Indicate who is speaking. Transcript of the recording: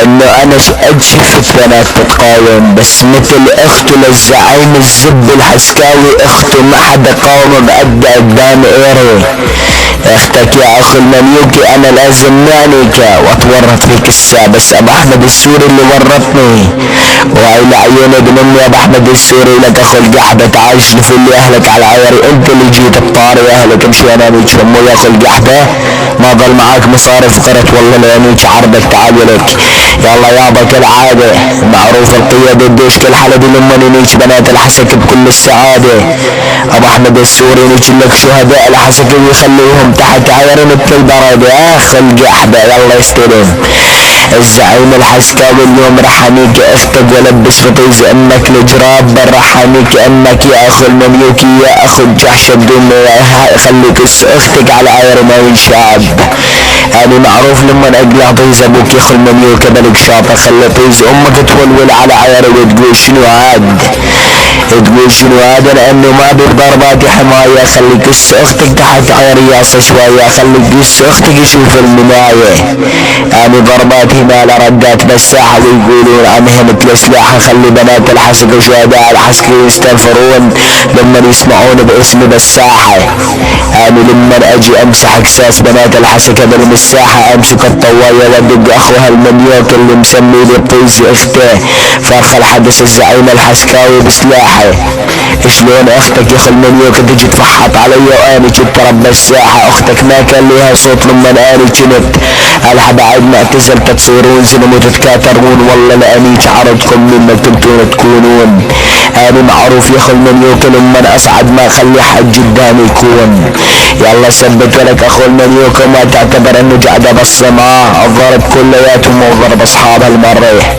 Speaker 1: انه انا شفت بنات تتقاوم، بس مثل اخته للزعيم الزب الحسكاوي اخته ما حدا قاوم بقد قدام ايري. اختك يا اخو المملوكي انا لازم نعنيك واتورط فيك بس ابو احمد السوري اللي ورطني، وهي لعيون ابن امي ابو احمد السوري لك اخو القحبه، تعال شوف لي اهلك على عيري، انت اللي جيت بطاري اهلك امشي انا ميك امي يا اخو القحبه، ما ضل معاك مصارف قرت والله لانيك عرضك تعال لك. يلا يابا كالعاده معروف القياده الدوش كالحلبي لما نيك بنات الحسك بكل السعاده. ابو احمد السوري نيك لك شهداء الحسك ويخليهم تحت عيري مثل البرد اخ القحبه يلا يستلم. الزعيم الحسكاوي اليوم رحانيك اختك ولبس بطيز امك الجراب بل رحانيك امك يا اخو المملوكي يا اخو الجحش بدون خليك اختك على عير ما ينشاب. انا معروف لما اقلع طيز ابوك يا اخو المملوكي بلك شاطه خلي طيز امك تولول على عيري وتقول شنو عاد، تقول شنو هذا لانه ما بالضربات حمايه، خليك اختك تحت عرياصه شويه، خليك اختك يشوف المنايه. يعني ضربات هنا لردات بالساحه ويقولون عنها مثل سلاحه، خلي بنات الحسك وشهداء الحسك يستنفرون لما يسمعون باسمي بالساحه. يعني لما اجي امسح اكساس بنات الحسك بالمساحه امسك الطوايه وادق اخوها المملوك اللي مسمي لي بطيز اخته فرخ الحدث الزعيم الحسكاوي بسلاحه. شلون اختك يا اخو المملوك تجي تفحط علي وانا كنت رب الساحه، اختك ما كان لها صوت لما انا كنت الها بعد ما اعتزلت تصيرون زلم وتتكاثرون والله لانيك عرضكم مما كنتون تكونون. انا معروف يا اخو المملوك لما اسعد ما اخلي حد قدامي يكون. يلا ثبت لك اخو المملوك وما تعتبر انه قاعده بالسماء، الضرب كلياتهم وضرب اصحاب المريح.